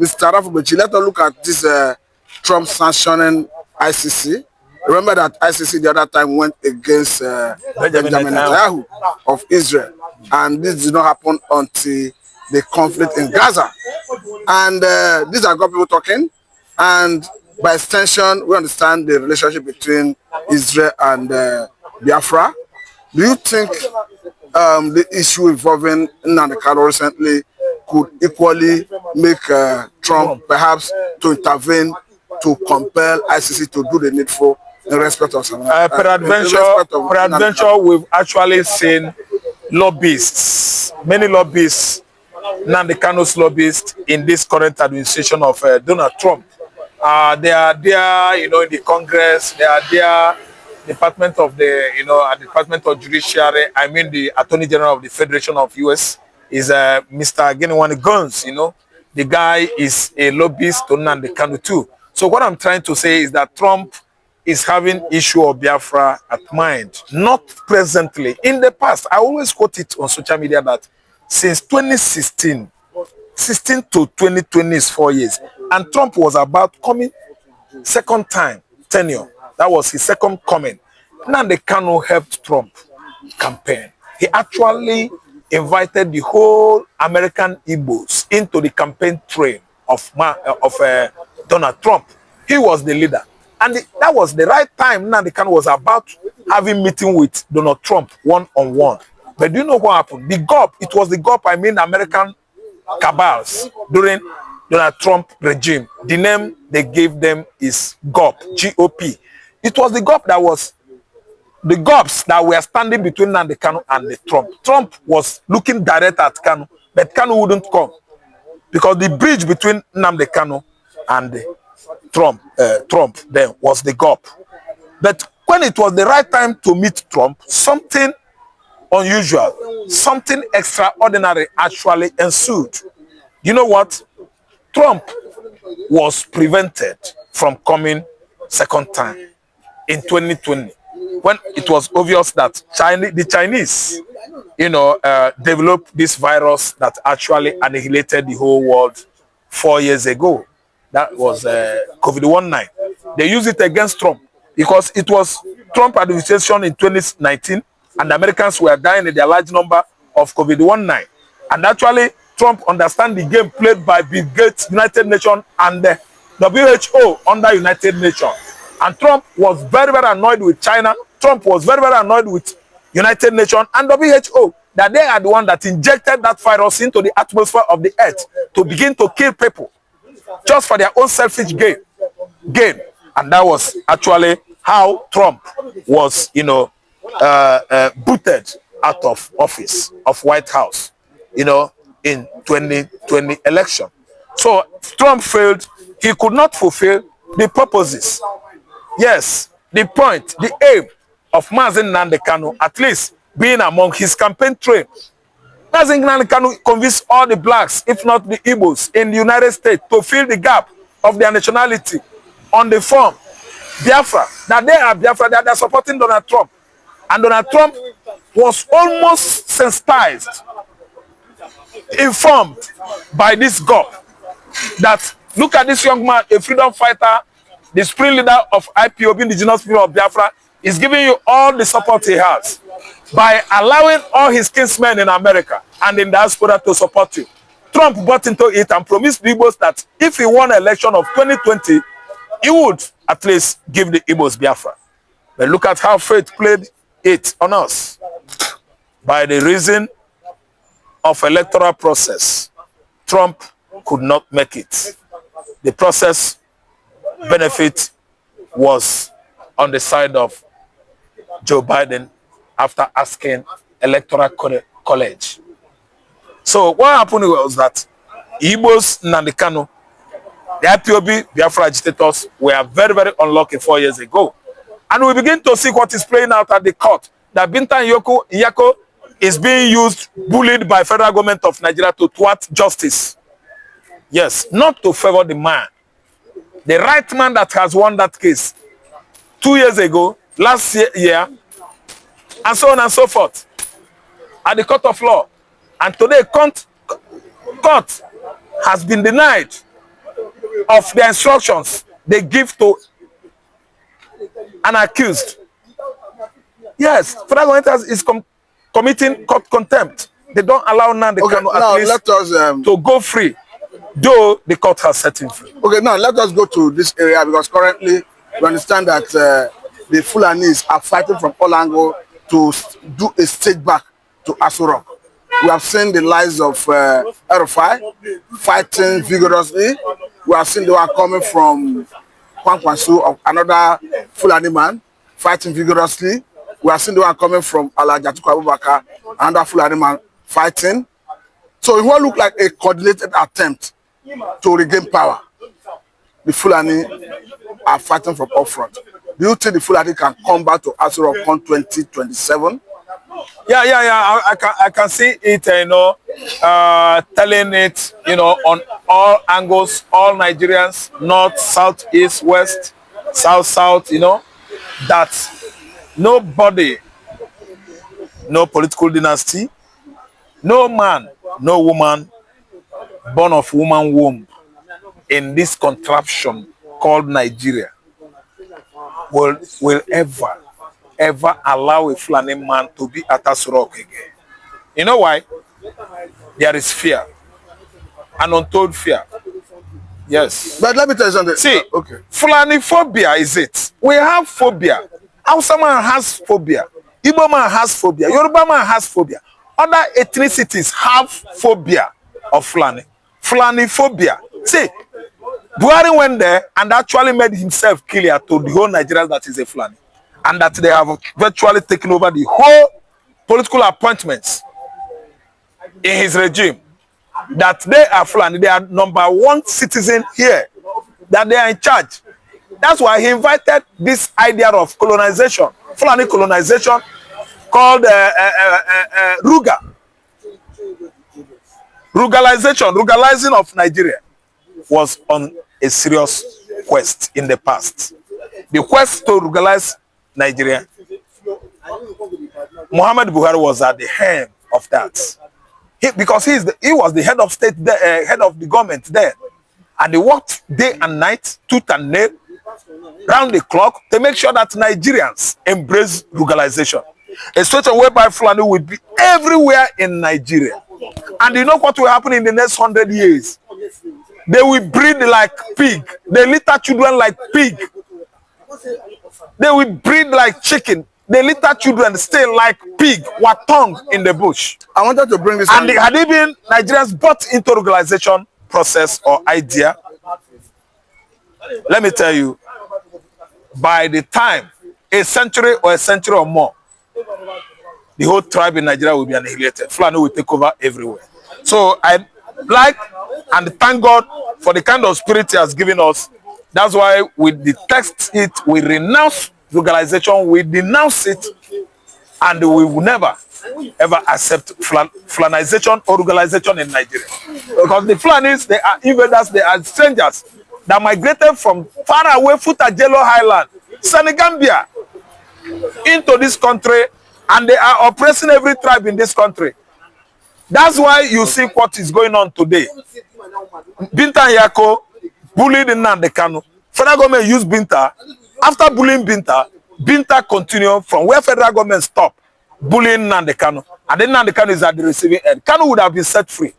Mr. Rafubechi, let us look at this Trump sanctioning ICC. Remember that ICC the other time went against Benjamin Netanyahu of Israel. And this did not happen until the conflict in Gaza. And these are God people talking. And by extension, we understand the relationship between Israel and Biafra. Do you think the issue involving Nnamdi Kanu recently could equally make Trump perhaps to intervene to compel ICC to do the needful in respect of some? Peradventure, we've actually seen lobbyists, many lobbyists, Nnamdi Kanu's lobbyists in this current administration of Donald Trump. They are there, in the Congress. They are there, Department of the, Department of Judiciary. I mean, the Attorney General of the Federation of U.S. is Mr. Nnamdi Kanu. The guy is a lobbyist to Nnamdi Kanu too. So what I'm trying to say is that Trump is having issue of Biafra at mind, not presently. In the past, I always quote it on social media that since 2016, 16 to 2020 is 4 years, and Trump was about coming second time tenure. That was his second coming. Nnamdi Kanu helped Trump campaign. He actually invited the whole American Igbos into the campaign train of Donald Trump. He was the leader. And that was the right time Nnamdi Kanu was about having meeting with Donald Trump one-on-one. But do you know what happened? The GOP, it was the GOP, I mean American cabals during Donald Trump regime. The name they gave them is GOP, G-O-P. It was the GOP that was the GOPs that were standing between Nnamdi Kanu and the Trump. Trump was looking direct at Kanu, but Kanu wouldn't come because the bridge between Nnamdi Kanu and the Trump then was the GOP. But when it was the right time to meet Trump, something unusual, something extraordinary actually ensued. You know what? Trump was prevented from coming second time in 2020 when it was obvious that the Chinese, developed this virus that actually annihilated the whole world 4 years ago. That was COVID-19. They used it against Trump because it was Trump administration in 2019 and the Americans were dying in their large number of COVID-19. And actually, Trump understands the game played by Bill Gates, United Nations, and the WHO under United Nations. And Trump was very, very annoyed with China. Trump was very, very annoyed with United Nations and WHO that they are the one that injected that virus into the atmosphere of the earth to begin to kill people just for their own selfish gain. And that was actually how Trump was, booted out of office, of White House, in 2020 election. So Trump failed. He could not fulfill the purposes. Yes, the point, the aim of Nnamdi Kanu, at least being among his campaign train. Nnamdi Kanu convinced all the blacks, if not the Igbos, in the United States to fill the gap of their nationality on the form Biafra. Now they are Biafra, they are supporting Donald Trump. And Donald Trump was almost sensitized, informed by this GOP that look at this young man, a freedom fighter, the spring leader of IPOB, indigenous people of Biafra, is giving you all the support he has by allowing all his kinsmen in America and in diaspora to support you. Trump bought into it and promised the Igbos that if he won the election of 2020, he would at least give the Igbos Biafra. But look at how fate played it on us. By the reason of electoral process, Trump could not make it. The process benefit was on the side of Joe Biden after asking electoral college. So what happened was that Igbos, Nnamdi Kanu, the IPOB, Biafra agitators were very, very unlucky 4 years ago. And we begin to see what is playing out at the court. That Binta Nyako is being used, bullied by federal government of Nigeria to thwart justice. Yes, not to favor the man. The right man that has won that case 2 years ago, last year, and so on and so forth, at the court of law. And today, court has been denied of the instructions they give to an accused. Yes, federal government is committing court contempt. They don't allow Nnamdi Kanu at least let us, to go free, though the court has set him free. Okay, now let us go to this area because currently we understand that the Fulanis are fighting from all angles to do a stage back to Aso Rock. We have seen the lives of Erufai fighting vigorously. We have seen the one coming from Kwankwasu, of another Fulani man, fighting vigorously. We have seen the one coming from Alhaji Atiku Abubakar, another Fulani man, fighting. So it will look like a coordinated attempt to regain power. The Fulani are fighting from up front. Do you think the Fulani can come back to Aso Rock on 2027? Yeah. I can see it, telling it, on all angles, all Nigerians, north, south, east, west, south, that nobody, no political dynasty, no man, no woman born of woman womb in this contraption called Nigeria will ever allow a Fulani man to be at Aso Rock again. You know why? There is fear, an untold fear. Yes. But let me tell you something. See, okay. Fulani phobia is it. We have phobia. Hausa man has phobia. Igbo man has phobia. Yoruba man has phobia. Other ethnicities have phobia of Fulani. Fulani phobia. See, Buhari went there and actually made himself clear to the whole Nigerians that is a Fulani. And that they have virtually taken over the whole political appointments in his regime. That they are Fulani, they are #1 citizen here, that they are in charge. That's why he invited this idea of colonization, Fulani colonization, called Rugalizing of Nigeria was on a serious quest in the past. The quest to rugalize Nigeria, Muhammad Buhari was at the helm of that. Because he was the head of state, head of the government there. And they worked day and night, tooth and nail, round the clock, to make sure that Nigerians embrace rugalization. A situation whereby Fulani will be everywhere in Nigeria. And you know what will happen in the next 100 years? They will breed like pig. They litter children like pig. They will breed like chicken. They litter children stay like pig, watong in the bush. I wanted to bring this. And had even Nigerians bought into ruralization process or idea, let me tell you, by the time a century or more, the whole tribe in Nigeria will be annihilated. Fulani will take over everywhere. So I like and thank God for the kind of spirit he has given us. That's why we detest it, we renounce ruralization, we denounce it, and we will never ever accept Fulanization or ruralization in Nigeria. Because the Fulanis, they are invaders, they are strangers that migrated from far away Futajelo Highland, Senegambia, into this country, and they are oppressing every tribe in this country. That's why you see what is going on today. Binta Yako bullied Nnamdi Kanu. Federal government used Binta. After bullying Binta, Binta continued from where federal government stopped bullying Nnamdi Kanu. And then Nnamdi Kanu is at the receiving end. Kanu would have been set free.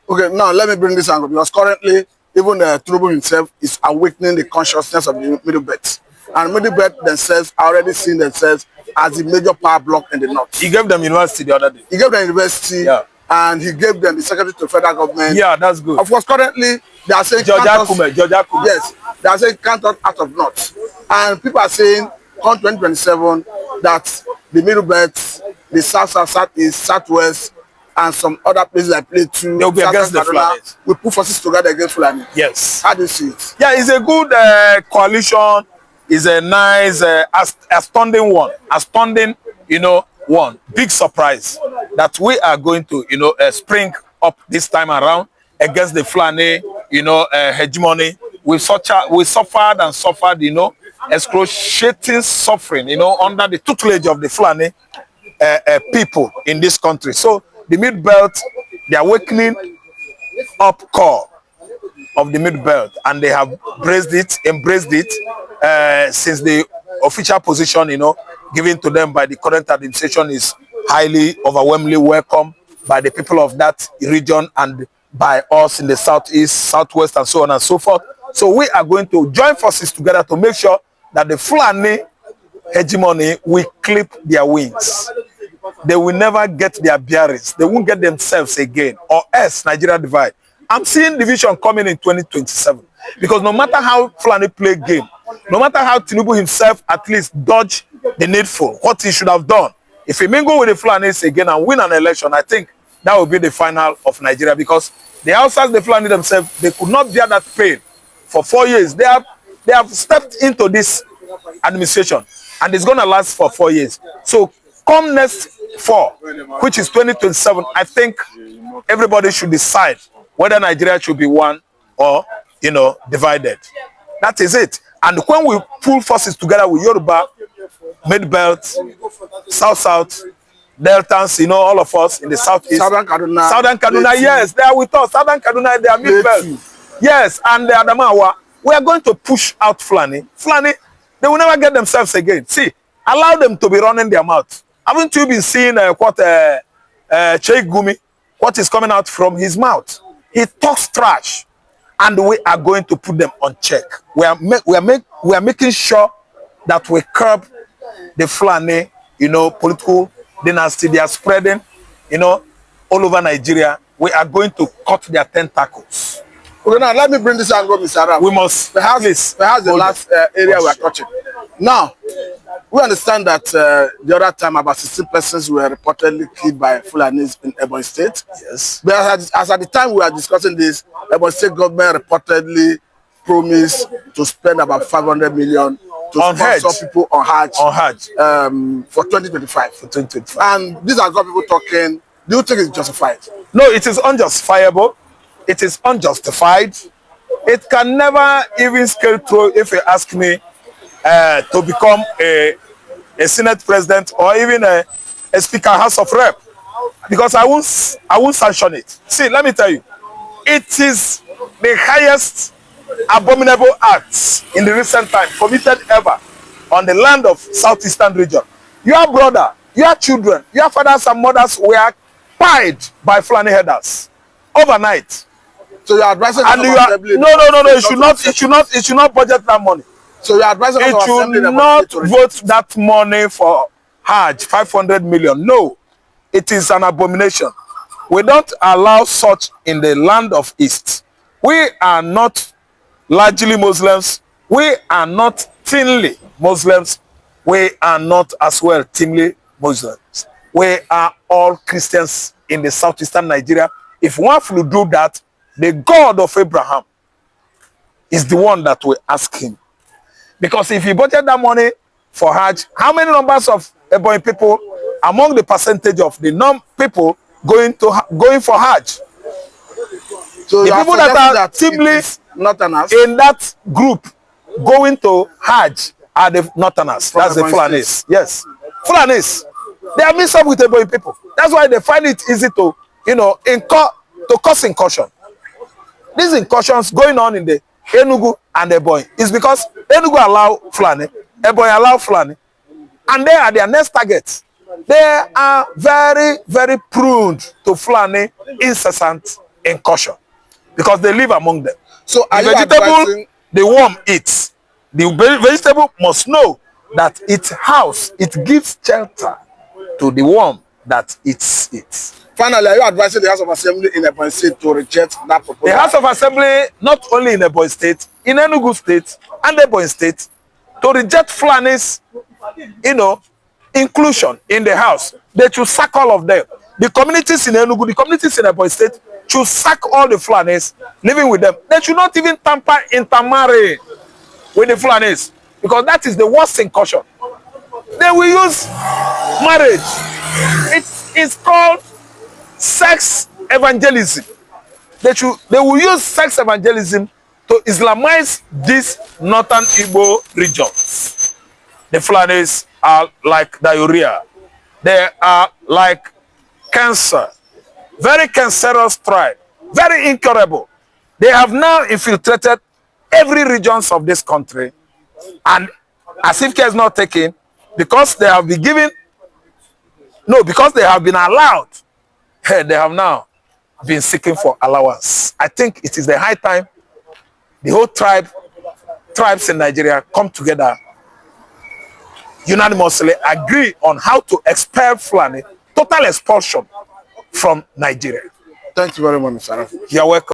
Okay, now let me bring this angle because currently even Tinubu himself is awakening the consciousness of the Middle Belt. And Middle Belt themselves are already seeing themselves as the major power block in the north. He gave them university the other day. He gave them university, yeah. And he gave them the secretary to federal government. Yeah, that's good. Of course, currently they are saying George Akume. Yes, they are saying count us out of north. And people are saying on 2027 that the Middle Belt, the south, east, southwest, and some other places like Plateau, they'll be against the Fulani. We put forces together against Fulani. Yes. How do you see it? Yeah, it's a good coalition. It's a nice, astounding one. Astounding, one. Big surprise that we are going to, spring up this time around against the Fulani, hegemony. We suffered, excruciating suffering, under the tutelage of the Fulani people in this country. So the Mid-Belt, the awakening up call of the Mid Belt, and they have embraced it since the official position, given to them by the current administration is highly, overwhelmingly welcome by the people of that region and by us in the southeast, southwest, and so on and so forth. So we are going to join forces together to make sure that the Fulani hegemony will clip their wings. They will never get their bearings. They won't get themselves again, or else Nigeria divide. I'm seeing division coming in 2027 because no matter how Fulani play game, no matter how Tinubu himself at least dodge the needful, what he should have done, if he mingle with the Fulanis again and win an election, I think that will be the final of Nigeria, because the Hausas, the Fulani themselves, they could not bear that pain for 4 years. They have stepped into this administration, and it's going to last for 4 years. So come next fall, which is 2027, I think everybody should decide whether Nigeria should be one or, divided. That is it. And when we pull forces together with Yoruba, Mid-Belt, South-South, Deltans, all of us in the Southeast. Southern Kaduna, yes, they are with us. Southern Kaduna, they are Mid-Belt. Yes, and the Adamawa. We are going to push out Fulani. Fulani, they will never get themselves again. See, allow them to be running their mouth. Haven't you been seeing what Sheikh Gumi, what is coming out from his mouth? He talks trash, and we are going to put them on check. We are making sure that we curb the Fulani, political dynasty they are spreading, all over Nigeria. We are going to cut their tentacles. Okay, now let me bring this angle, Mr. Arab. We must. Perhaps the last area we are touching. Now, we understand that the other time about 16 persons were reportedly killed by Fulanis in Ebonyi State. Yes. But as at the time we were discussing this, Ebonyi State government reportedly promised to spend about 500 million to sponsor people on Hajj. For 2025. For 2025. And these are got people talking. Do you think it's justified? No, it is unjustifiable. It is unjustified. It can never even scale through, if you ask me, to become a Senate president or even a Speaker House of Rep, because I won't sanction it. See, let me tell you, it is the highest abominable acts in the recent time committed ever on the land of Southeastern region. Your brother, your children, your fathers and mothers were pied by Fulani headers overnight. So you are advising and you are, no, it should not budget that money. So you are advising it should not vote that money for Hajj, 500 million. No, it is an abomination. We don't allow such in the land of East. We are not largely Muslims. We are not thinly Muslims. We are not as well thinly Muslims. We are all Christians in the southeastern Nigeria. If one will do that, the God of Abraham is the one that will ask him. Because if he budget that money for Hajj, how many numbers of Ebonyi people among the percentage of the people going for Hajj? So the people that are simply in that group going to Hajj are the Northerners. That's the Fulanis. Yes. Fulanis. They are mixed up with Ebonyi people. That's why they find it easy to, cause incursion. These incursions going on in the Enugu and Ebonyi is because Enugu allow Fulani, Ebonyi allow Fulani, and they are their next targets. They are very, very prone to Fulani incessant incursion because they live among them. So the vegetable the worm eats, the vegetable must know that its house, it gives shelter to the worm that eats it. Finally, are you advising the House of Assembly in Ebonyi State to reject that proposal? The House of Assembly, not only in Ebonyi State, in Enugu State and Ebonyi State, to reject Fulani's, inclusion in the House. They should sack all of them. The communities in Enugu, the communities in Ebonyi State should sack all the Fulanis living with them. They should not even intermarry with the Fulanis, because that is the worst incursion. They will use marriage. It is called sex evangelism. They will use sex evangelism to Islamize these northern Igbo regions. The Fulanis are like diarrhea. They are like cancer. Very cancerous tribe. Very incurable. They have now infiltrated every regions of this country, and as if care is not taken, because they have been given, no, because they have been allowed, they have now been seeking for allowance. I think it is the high time the whole tribes in Nigeria come together, unanimously agree on how to expel Fulani, total expulsion from Nigeria. Thank you very much, Mr. You're welcome.